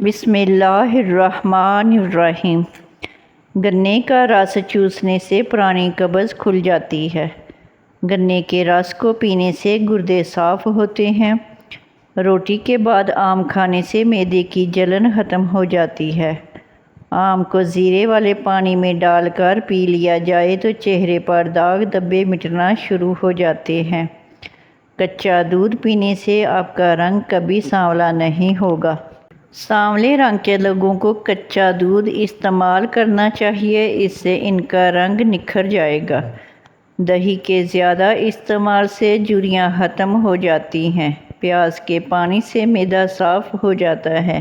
بسم اللہ الرحمن الرحیم۔ گنے کا رس چوسنے سے پرانی قبض کھل جاتی ہے۔ گنے کے رس کو پینے سے گردے صاف ہوتے ہیں۔ روٹی کے بعد آم کھانے سے معدے کی جلن ختم ہو جاتی ہے۔ آم کو زیرے والے پانی میں ڈال کر پی لیا جائے تو چہرے پر داغ دھبے مٹنا شروع ہو جاتے ہیں۔ کچا دودھ پینے سے آپ کا رنگ کبھی سانولا نہیں ہوگا۔ سانولے رنگ کے لوگوں کو کچا دودھ استعمال کرنا چاہیے، اس سے ان کا رنگ نکھر جائے گا۔ دہی کے زیادہ استعمال سے جھریاں ختم ہو جاتی ہیں۔ پیاز کے پانی سے معدہ صاف ہو جاتا ہے۔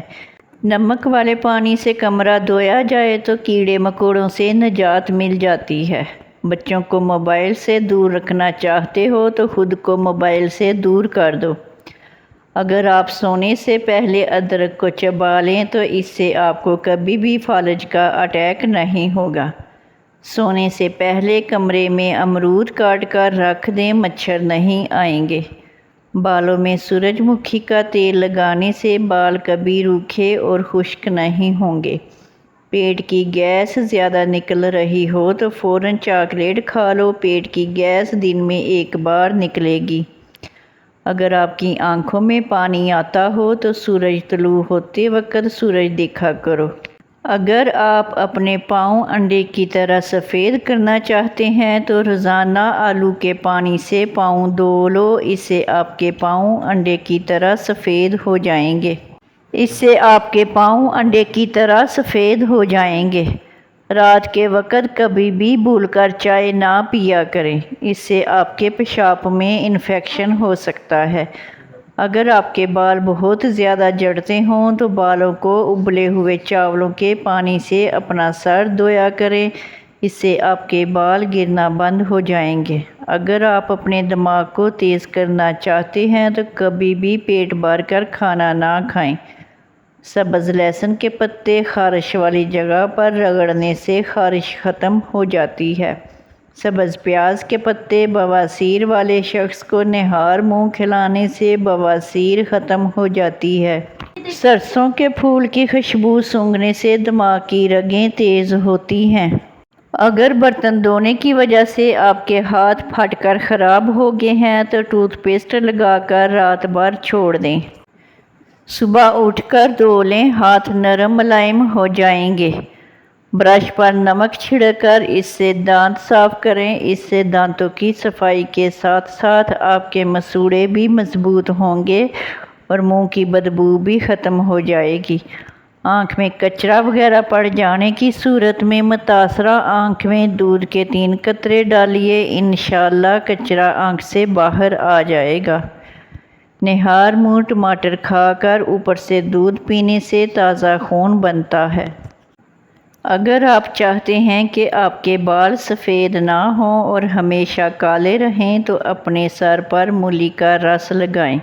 نمک والے پانی سے کمرہ دھویا جائے تو کیڑے مکوڑوں سے نجات مل جاتی ہے۔ بچوں کو موبائل سے دور رکھنا چاہتے ہو تو خود کو موبائل سے دور کر دو۔ اگر آپ سونے سے پہلے ادرک کو چبا لیں تو اس سے آپ کو کبھی بھی فالج کا اٹیک نہیں ہوگا۔ سونے سے پہلے کمرے میں امرود کاٹ کر رکھ دیں، مچھر نہیں آئیں گے۔ بالوں میں سورج مکھی کا تیل لگانے سے بال کبھی روکھے اور خشک نہیں ہوں گے۔ پیٹ کی گیس زیادہ نکل رہی ہو تو فوراً چاکلیٹ کھا لو، پیٹ کی گیس دن میں ایک بار نکلے گی۔ اگر آپ کی آنکھوں میں پانی آتا ہو تو سورج طلوع ہوتے وقت سورج دیکھا کرو۔ اگر آپ اپنے پاؤں انڈے کی طرح سفید کرنا چاہتے ہیں تو روزانہ آلو کے پانی سے پاؤں دھو لو، اس سے آپ کے پاؤں انڈے کی طرح سفید ہو جائیں گے۔ اس سے آپ کے پاؤں انڈے کی طرح سفید ہو جائیں گے۔ رات کے وقت کبھی بھی بھول کر چائے نہ پیا کریں، اس سے آپ کے پیشاب میں انفیکشن ہو سکتا ہے۔ اگر آپ کے بال بہت زیادہ جھڑتے ہوں تو بالوں کو ابلے ہوئے چاولوں کے پانی سے اپنا سر دھویا کریں، اس سے آپ کے بال گرنا بند ہو جائیں گے۔ اگر آپ اپنے دماغ کو تیز کرنا چاہتے ہیں تو کبھی بھی پیٹ بھر کر کھانا نہ کھائیں۔ سبز لہسن کے پتے خارش والی جگہ پر رگڑنے سے خارش ختم ہو جاتی ہے۔ سبز پیاز کے پتے بواسیر والے شخص کو نہار منہ کھلانے سے بواسیر ختم ہو جاتی ہے۔ سرسوں کے پھول کی خوشبو سونگھنے سے دماغ کی رگیں تیز ہوتی ہیں۔ اگر برتن دھونے کی وجہ سے آپ کے ہاتھ پھٹ کر خراب ہو گئے ہیں تو ٹوتھ پیسٹ لگا کر رات بھر چھوڑ دیں۔ صبح اٹھ کر دھو لیں، ہاتھ نرم ملائم ہو جائیں گے۔ برش پر نمک چھڑک کر اس سے دانت صاف کریں، اس سے دانتوں کی صفائی کے ساتھ ساتھ آپ کے مسوڑھے بھی مضبوط ہوں گے اور منہ کی بدبو بھی ختم ہو جائے گی۔ آنکھ میں کچرا وغیرہ پڑ جانے کی صورت میں متاثرہ آنکھ میں دودھ کے 3 قطرے ڈالیے، انشاءاللہ کچرا آنکھ سے باہر آ جائے گا۔ نہار منہ ٹماٹر کھا کر اوپر سے دودھ پینے سے تازہ خون بنتا ہے۔ اگر آپ چاہتے ہیں کہ آپ کے بال سفید نہ ہوں اور ہمیشہ کالے رہیں تو اپنے سر پر مولی کا رس لگائیں،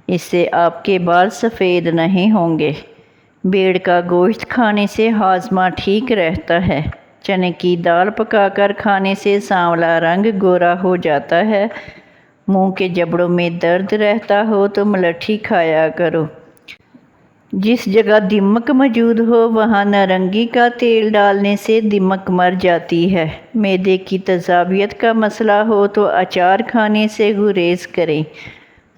اس سے آپ کے بال سفید نہیں ہوں گے۔ بھیڑ کا گوشت کھانے سے ہاضمہ ٹھیک رہتا ہے۔ چنے کی دال پکا کر کھانے سے سانولا رنگ گورا ہو جاتا ہے۔ منہ کے جبڑوں میں درد رہتا ہو تو ملٹھی کھایا کرو۔ جس جگہ دیمک موجود ہو وہاں نارنگی کا تیل ڈالنے سے دیمک مر جاتی ہے۔ معدے کی تیزابیت کا مسئلہ ہو تو اچار کھانے سے گریز کریں۔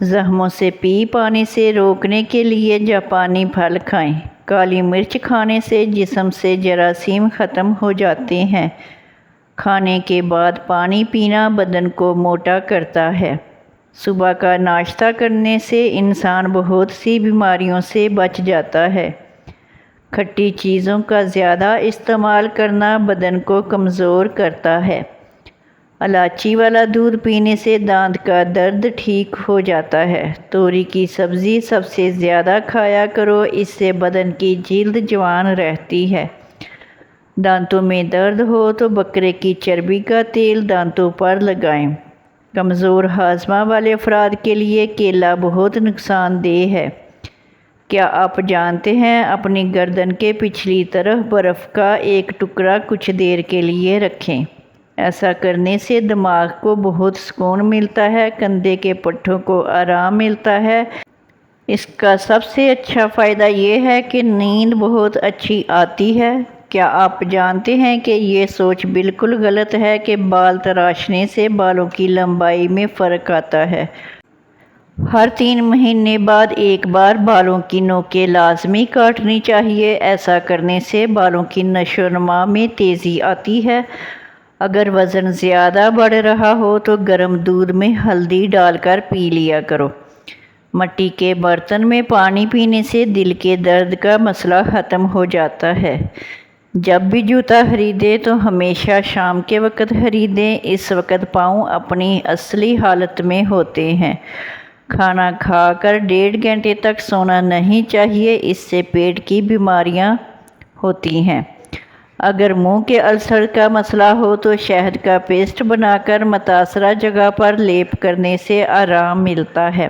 زخموں سے پی پانے سے روکنے کے لیے جاپانی پھل کھائیں۔ کالی مرچ کھانے سے جسم سے جراثیم ختم ہو جاتے ہیں۔ کھانے کے بعد پانی پینا بدن کو موٹا کرتا ہے۔ صبح کا ناشتہ کرنے سے انسان بہت سی بیماریوں سے بچ جاتا ہے۔ کھٹی چیزوں کا زیادہ استعمال کرنا بدن کو کمزور کرتا ہے۔ الائچی والا دودھ پینے سے دانت کا درد ٹھیک ہو جاتا ہے۔ توری کی سبزی سب سے زیادہ کھایا کرو، اس سے بدن کی جلد جوان رہتی ہے۔ دانتوں میں درد ہو تو بکرے کی چربی کا تیل دانتوں پر لگائیں۔ کمزور ہاضمہ والے افراد کے لیے کیلا بہت نقصان دہ ہے۔ کیا آپ جانتے ہیں اپنی گردن کے پچھلی طرف برف کا ایک ٹکڑا کچھ دیر کے لیے رکھیں، ایسا کرنے سے دماغ کو بہت سکون ملتا ہے، کندھے کے پٹھوں کو آرام ملتا ہے۔ اس کا سب سے اچھا فائدہ یہ ہے کہ نیند بہت اچھی آتی ہے۔ کیا آپ جانتے ہیں کہ یہ سوچ بالکل غلط ہے کہ بال تراشنے سے بالوں کی لمبائی میں فرق آتا ہے۔ ہر 3 مہینے بعد ایک بار بالوں کی نوکیں لازمی کاٹنی چاہیے۔ ایسا کرنے سے بالوں کی نشو و نما میں تیزی آتی ہے۔ اگر وزن زیادہ بڑھ رہا ہو تو گرم دودھ میں ہلدی ڈال کر پی لیا کرو۔ مٹی کے برتن میں پانی پینے سے دل کے درد کا مسئلہ ختم ہو جاتا ہے۔ جب بھی جوتا خریدیں تو ہمیشہ شام کے وقت خریدیں، اس وقت پاؤں اپنی اصلی حالت میں ہوتے ہیں۔ کھانا کھا کر 1.5 گھنٹے تک سونا نہیں چاہیے، اس سے پیٹ کی بیماریاں ہوتی ہیں۔ اگر منہ کے السر کا مسئلہ ہو تو شہد کا پیسٹ بنا کر متاثرہ جگہ پر لیپ کرنے سے آرام ملتا ہے۔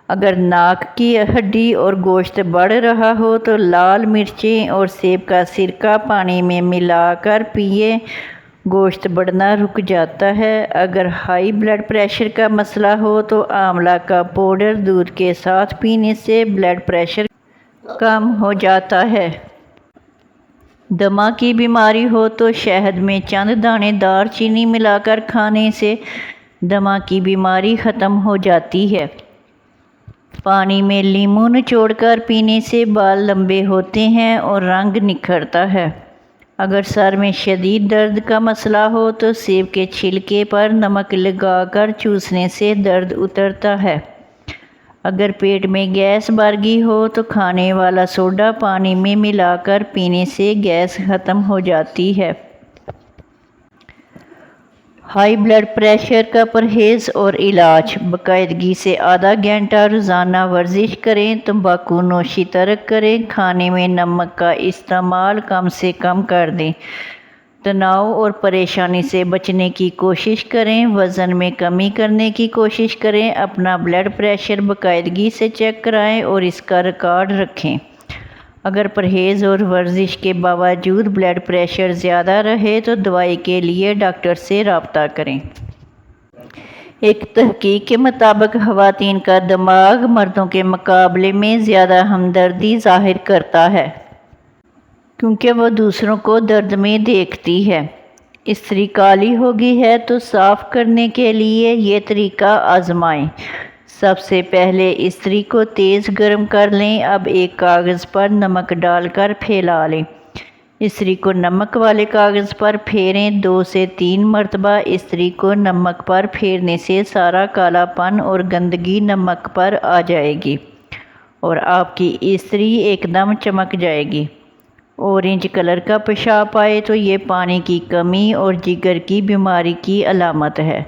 اگر ناک کی ہڈی اور گوشت بڑھ رہا ہو تو لال مرچیں اور سیب کا سرکہ پانی میں ملا کر پیئیں، گوشت بڑھنا رک جاتا ہے۔ اگر ہائی بلڈ پریشر کا مسئلہ ہو تو آملہ کا پاؤڈر دودھ کے ساتھ پینے سے بلڈ پریشر کم ہو جاتا ہے۔ دمہ کی بیماری ہو تو شہد میں چند دانے دار چینی ملا کر کھانے سے دمہ کی بیماری ختم ہو جاتی ہے۔ پانی میں لیموں نچوڑ کر پینے سے بال لمبے ہوتے ہیں اور رنگ نکھرتا ہے۔ اگر سر میں شدید درد کا مسئلہ ہو تو سیب کے چھلکے پر نمک لگا کر چوسنے سے درد اترتا ہے۔ اگر پیٹ میں گیس بھر گئی ہو تو کھانے والا سوڈا پانی میں ملا کر پینے سے گیس ختم ہو جاتی ہے۔ ہائی بلڈ پریشر کا پرہیز اور علاج: باقاعدگی سے آدھا گھنٹہ روزانہ ورزش کریں، تمباکو نوشی ترک کریں، کھانے میں نمک کا استعمال کم سے کم کر دیں، تناؤ اور پریشانی سے بچنے کی کوشش کریں، وزن میں کمی کرنے کی کوشش کریں، اپنا بلڈ پریشر باقاعدگی سے چیک کرائیں اور اس کا ریکارڈ رکھیں۔ اگر پرہیز اور ورزش کے باوجود بلڈ پریشر زیادہ رہے تو دوائی کے لیے ڈاکٹر سے رابطہ کریں۔ ایک تحقیق کے مطابق خواتین کا دماغ مردوں کے مقابلے میں زیادہ ہمدردی ظاہر کرتا ہے کیونکہ وہ دوسروں کو درد میں دیکھتی ہے۔ استری کالی ہو گئی ہے تو صاف کرنے کے لیے یہ طریقہ آزمائیں۔ سب سے پہلے استری کو تیز گرم کر لیں۔ اب ایک کاغذ پر نمک ڈال کر پھیلا لیں۔ استری کو نمک والے کاغذ پر پھیریں۔ 2 سے 3 مرتبہ استری کو نمک پر پھیرنے سے سارا کالا پن اور گندگی نمک پر آ جائے گی اور آپ کی استری ایک دم چمک جائے گی۔ اورنج کلر کا پیشاب آئے تو یہ پانی کی کمی اور جگر کی بیماری کی علامت ہے۔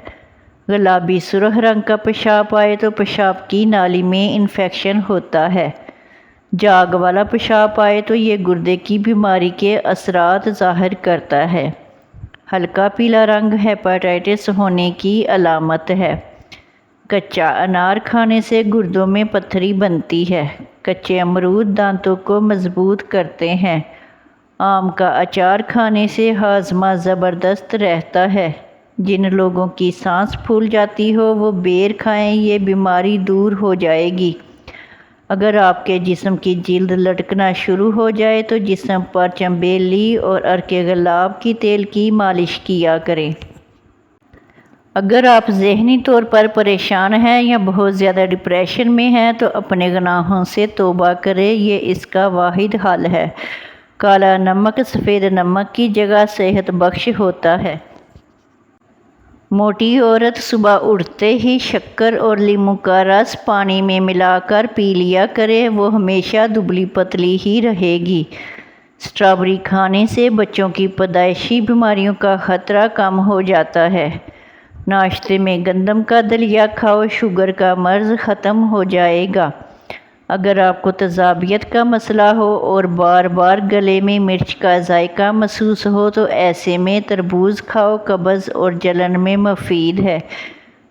گلابی سرخ رنگ کا پیشاب آئے تو پیشاب کی نالی میں انفیکشن ہوتا ہے۔ جاگ والا پیشاب آئے تو یہ گردے کی بیماری کے اثرات ظاہر کرتا ہے۔ ہلکا پیلا رنگ ہیپاٹائٹس ہونے کی علامت ہے۔ کچا انار کھانے سے گردوں میں پتھری بنتی ہے۔ کچے امرود دانتوں کو مضبوط کرتے ہیں۔ آم کا اچار کھانے سے ہاضمہ زبردست رہتا ہے۔ جن لوگوں کی سانس پھول جاتی ہو وہ بیر کھائیں، یہ بیماری دور ہو جائے گی۔ اگر آپ کے جسم کی جلد لٹکنا شروع ہو جائے تو جسم پر چنبیلی اور عرق گلاب کی تیل کی مالش کیا کریں۔ اگر آپ ذہنی طور پر پریشان ہیں یا بہت زیادہ ڈپریشن میں ہیں تو اپنے گناہوں سے توبہ کریں، یہ اس کا واحد حل ہے۔ کالا نمک سفید نمک کی جگہ صحت بخش ہوتا ہے۔ موٹی عورت صبح اٹھتے ہی شکر اور لیموں کا رس پانی میں ملا کر پی لیا کرے، وہ ہمیشہ دبلی پتلی ہی رہے گی۔ اسٹرابیری کھانے سے بچوں کی پیدائشی بیماریوں کا خطرہ کم ہو جاتا ہے۔ ناشتے میں گندم کا دلیا کھاؤ، شوگر کا مرض ختم ہو جائے گا۔ اگر آپ کو تیزابیت کا مسئلہ ہو اور بار بار گلے میں مرچ کا ذائقہ محسوس ہو تو ایسے میں تربوز کھاؤ، قبض اور جلن میں مفید ہے۔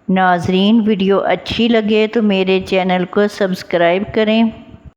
ناظرین، ویڈیو اچھی لگے تو میرے چینل کو سبسکرائب کریں۔